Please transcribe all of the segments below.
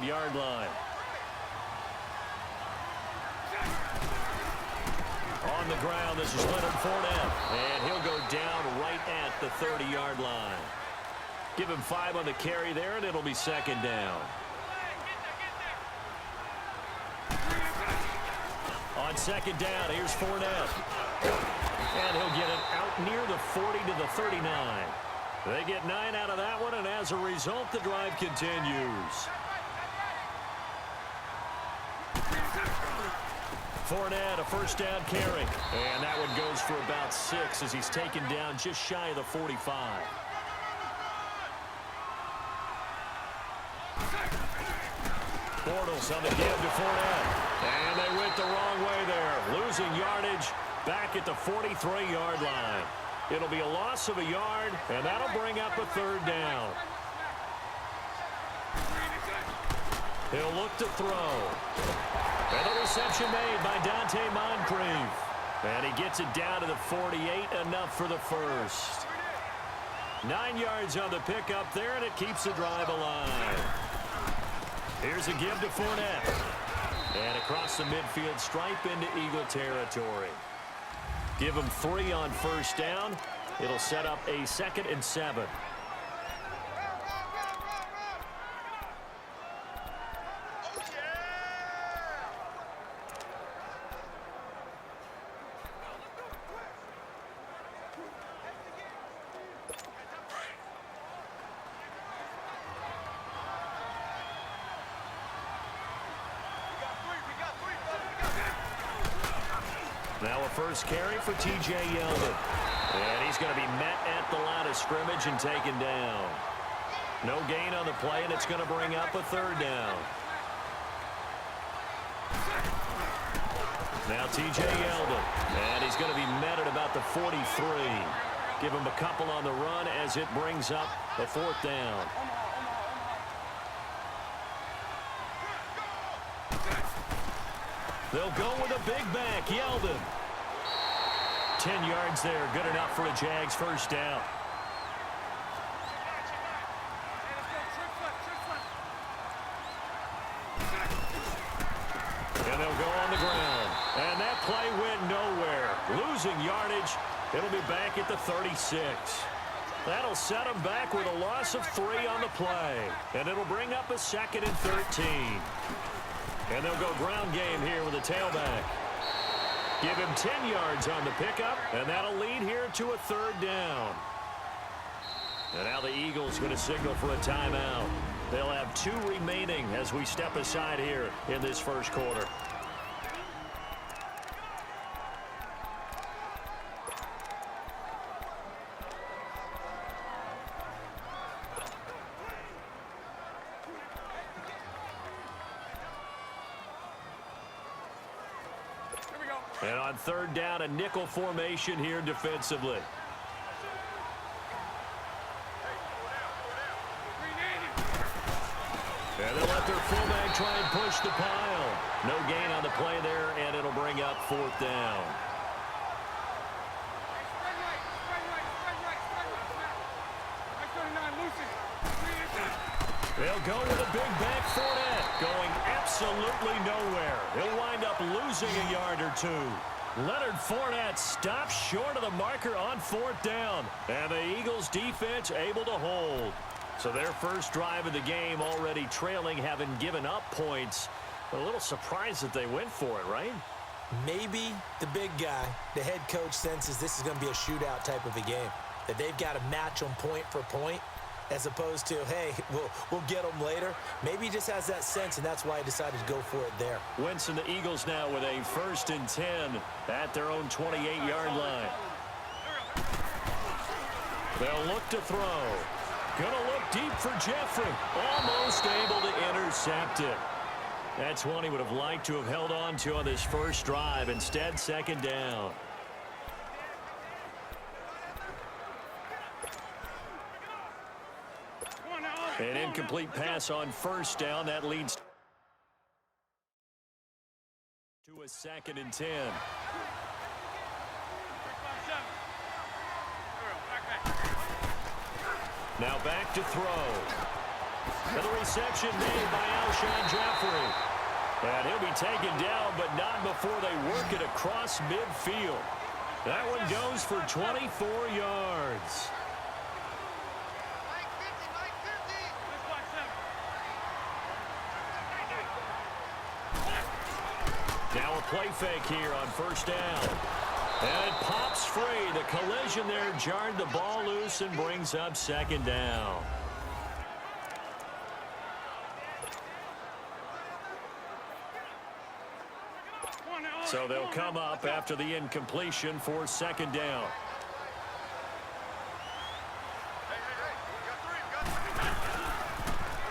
35-yard line. On the ground, this is Leonard Fournette, and he'll go down right at the 30-yard line. Give him 5 on the carry there, and it'll be second down. On second down, here's Fournette. And he'll get it out near the 40 to the 39. They get 9 out of that one, and as a result, the drive continues. Fournette, a first down carry. And that one goes for about 6 as he's taken down just shy of the 45. Bortles on the give to Fournette. And they went the wrong way there. Losing yardage back at the 43-yard line. It'll be a loss of a yard, and that'll bring up a third down. He'll look to throw. And a reception made by Dante Moncrief. And he gets it down to the 48, enough for the first. 9 yards on the pickup there, and it keeps the drive alive. Here's a give to Fournette. And across the midfield stripe into Eagle territory. Give him 3 on first down. It'll set up a 2nd and 7. Now a first carry for T.J. Yeldon. And he's going to be met at the line of scrimmage and taken down. No gain on the play, and it's going to bring up a third down. Now T.J. Yeldon. And he's going to be met at about the 43. Give him a couple on the run as it brings up the 4th down. They'll go with a big back, Yeldon. 10 yards there, good enough for a Jags first down. And they'll go on the ground. And that play went nowhere. Losing yardage, it'll be back at the 36. That'll set them back with a loss of 3 on the play. And it'll bring up a 2nd and 13. And they'll go ground game here with a tailback. Give him 10 yards on the pickup, and that'll lead here to a third down. And now the Eagles going to signal for a timeout. They'll have 2 remaining as we step aside here in this first quarter. And on third down, a nickel formation here defensively. And they'll let their fullback try and push the pile. No gain on the play there, and it'll bring up 4th down. They'll go with a big back Fournette, going absolutely nowhere. He'll wind up losing a yard or 2. Leonard Fournette stops short of the marker on 4th down. And the Eagles defense able to hold. So their first drive of the game already trailing, having given up points. A little surprised that they went for it, right? Maybe the big guy, the head coach, senses this is going to be a shootout type of a game. That they've got to match them point for point. As opposed to, hey, we'll get them later. Maybe he just has that sense, and that's why he decided to go for it there. Wentz and the Eagles now with a 1st and 10 at their own 28-yard line. They'll look to throw. Gonna look deep for Jeffrey. Almost able to intercept it. That's one he would have liked to have held on to on this first drive. Instead, 2nd down. An incomplete pass on first down. That leads to a 2nd and 10. Now back to throw. And the reception made by Alshon Jeffrey. And he'll be taken down, but not before they work it across midfield. That one goes for 24 yards. Now a play fake here on first down. And it pops free. The collision there jarred the ball loose and brings up second down. So they'll come up after the incompletion for second down.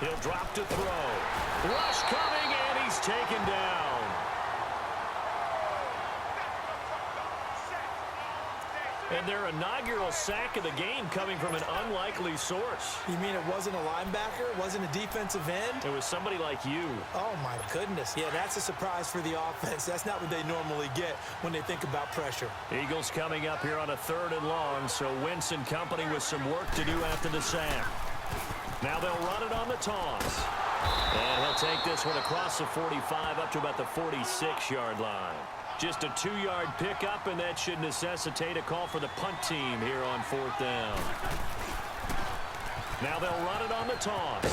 He'll drop to throw. Rush coming, and he's taken down. And their inaugural sack of the game coming from an unlikely source. You mean it wasn't a linebacker? It wasn't a defensive end? It was somebody like you. Oh, my goodness. Yeah, that's a surprise for the offense. That's not what they normally get when they think about pressure. Eagles coming up here on a 3rd and long, so Wentz and company with some work to do after the sack. Now they'll run it on the toss. And he'll take this one across the 45 up to about the 46-yard line. Just a 2-yard pickup, and that should necessitate a call for the punt team here on 4th down. Now they'll run it on the toss.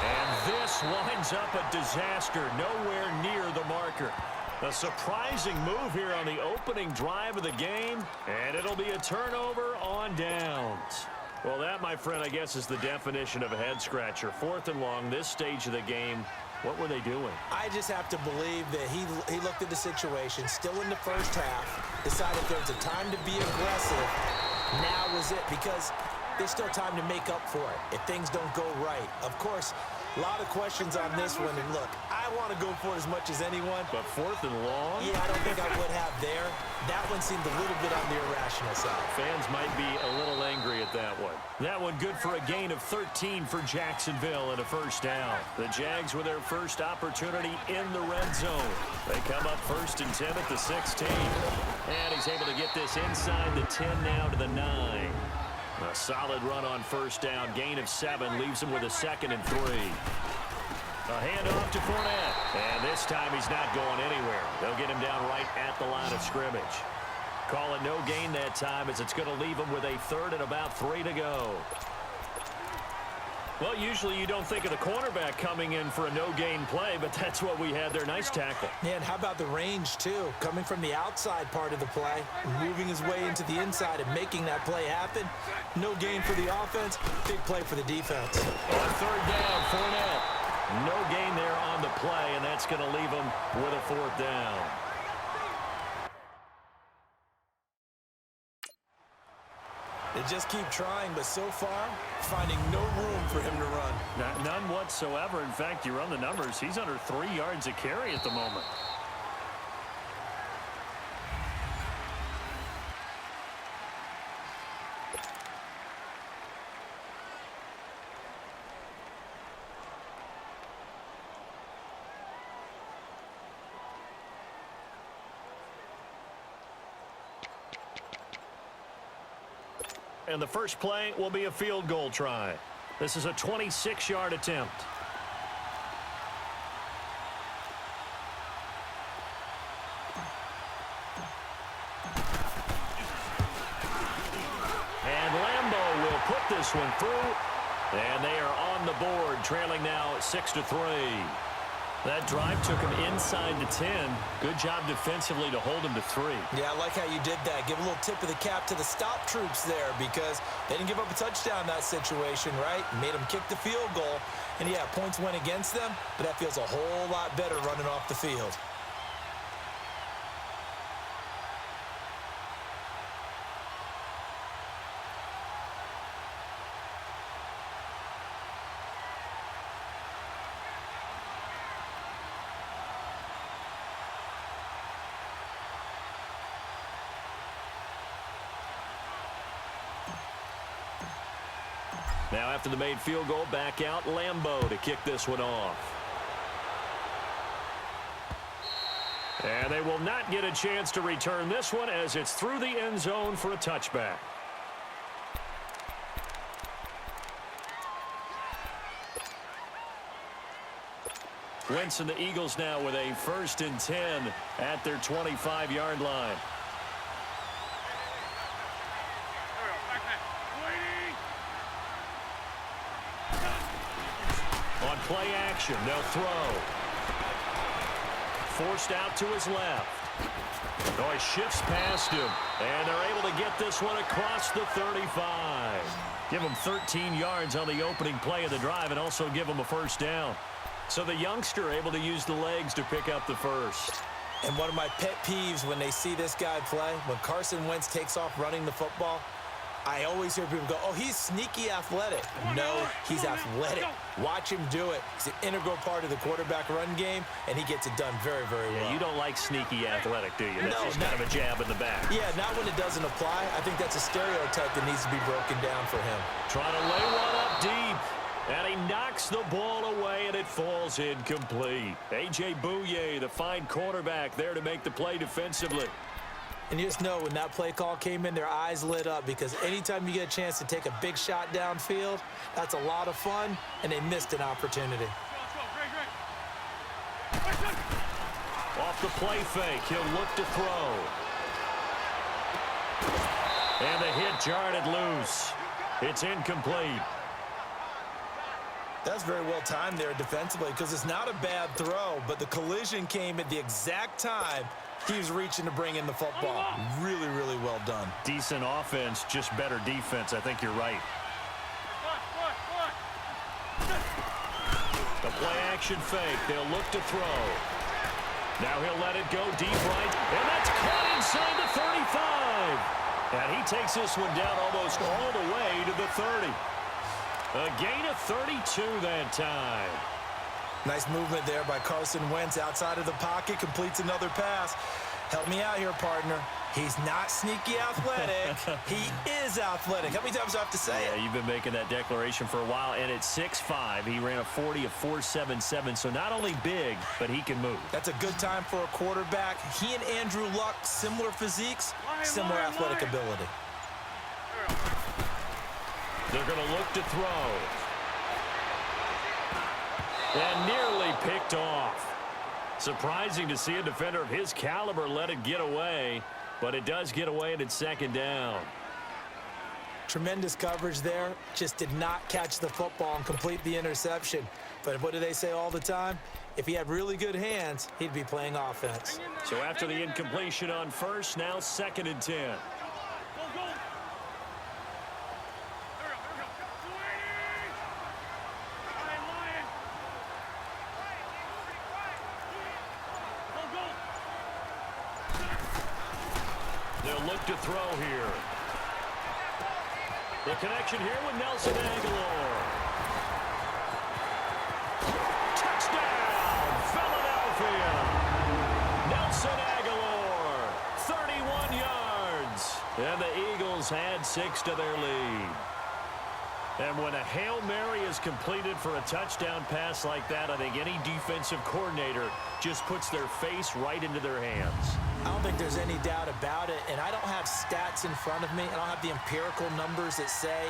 And this winds up a disaster, nowhere near the marker. A surprising move here on the opening drive of the game, and it'll be a turnover on downs. Well, that, my friend, I guess is the definition of a head-scratcher. 4th and long, this stage of the game. What were they doing? I just have to believe that he looked at the situation, still in the first half, decided there's a time to be aggressive. Now was it, because there's still time to make up for it if things don't go right. Of course, a lot of questions on this one, and look, I want to go for it as much as anyone. But 4th and long? Yeah, I don't think I would have there. That one seemed a little bit on the irrational side. Fans might be a little angry at that one. That one good for a gain of 13 for Jacksonville and a first down. The Jags with their first opportunity in the red zone. They come up 1st and 10 at the 16. And he's able to get this inside the 10 now to the 9. A solid run on first down. Gain of 7 leaves him with a 2nd and 3. A handoff to Fournette. And this time he's not going anywhere. They'll get him down right at the line of scrimmage. Call it no gain that time, as it's going to leave him with a 3rd and about 3 to go. Well, usually you don't think of the cornerback coming in for a no-gain play, but that's what we had there. Nice tackle. Yeah, and how about the range, too? Coming from the outside part of the play, moving his way into the inside and making that play happen. No gain for the offense, big play for the defense. On 3rd down, Fournette. No gain there on the play, and that's going to leave him with a 4th down. They just keep trying, but so far, finding no room for him to run. None whatsoever. In fact, you run the numbers, he's under 3 yards a carry at the moment. And the first play will be a field goal try. This is a 26-yard attempt. And Lambeau will put this one through. And they are on the board, trailing now 6-3. That drive took him inside the 10. Good job defensively to hold him to 3. Yeah, I like how you did that. Give a little tip of the cap to the stop troops there, because they didn't give up a touchdown in that situation, right? Made them kick the field goal. And, yeah, points went against them, but that feels a whole lot better running off the field. Now after the made field goal, back out Lambeau to kick this one off. And they will not get a chance to return this one, as it's through the end zone for a touchback. Wentz and the Eagles now with a 1st and 10 at their 25-yard line. On play action, they'll throw. Forced out to his left. Oh, he shifts past him, and they're able to get this one across the 35. Give him 13 yards on the opening play of the drive and also give him a 1st down. So the youngster able to use the legs to pick up the 1st. And one of my pet peeves when they see this guy play, when Carson Wentz takes off running the football, I always hear people go, oh, he's sneaky athletic. No, he's athletic. Watch him do it. He's an integral part of the quarterback run game, and he gets it done very, very well. Yeah, you don't like sneaky athletic, do you? That's no, just kind of a jab in the back. Yeah, not when it doesn't apply. I think that's a stereotype that needs to be broken down for him. Trying to lay one up deep. And he knocks the ball away, and it falls incomplete. A.J. Bouye, the fine cornerback, there to make the play defensively. And you just know when that play call came in, their eyes lit up because anytime you get a chance to take a big shot downfield, that's a lot of fun, and they missed an opportunity. Off the play fake, he'll look to throw. And the hit jarred it loose. It's incomplete. That's very well timed there defensively because it's not a bad throw, but the collision came at the exact time he was reaching to bring in the football. Really, really well done. Decent offense, just better defense. I think you're right. The play action fake. They'll look to throw. Now he'll let it go deep right, and that's caught inside the 35. And he takes this one down almost all the way to the 30. A gain of 32 that time. Nice movement there by Carson Wentz outside of the pocket, completes another pass. Help me out here, partner. He's not sneaky athletic. He is athletic. How many times do I have to say it? Yeah, you've been making that declaration for a while, and at 6'5", he ran a 40 of 4.77, so not only big, but he can move. That's a good time for a quarterback. He and Andrew Luck, similar physiques, similar athletic ability. They're going to look to throw. And nearly picked off. Surprising to see a defender of his caliber let it get away, but it does get away and it's 2nd down. Tremendous coverage there. Just did not catch the football and complete the interception. But what do they say all the time? If he had really good hands, he'd be playing offense. So after the incompletion on 1st, now 2nd and 10. They'll look to throw here. The connection here with Nelson Aguilar. Touchdown, Philadelphia. Nelson Aguilar, 31 yards. And the Eagles add 6 to their lead. And when a Hail Mary is completed for a touchdown pass like that, I think any defensive coordinator just puts their face right into their hands. I don't think there's any doubt about it, and I don't have stats in front of me. I don't have the empirical numbers that say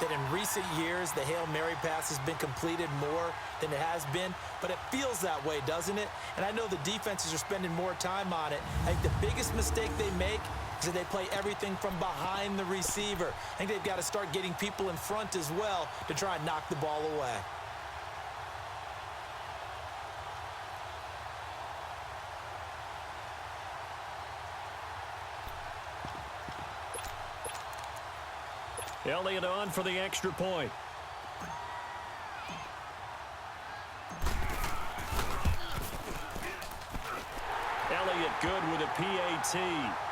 that in recent years the Hail Mary pass has been completed more than it has been, but it feels that way, doesn't it? And I know the defenses are spending more time on it. I think the biggest mistake they make is that they play everything from behind the receiver. I think they've got to start getting people in front as well to try and knock the ball away. Elliott on for the extra point. Elliott good with a PAT.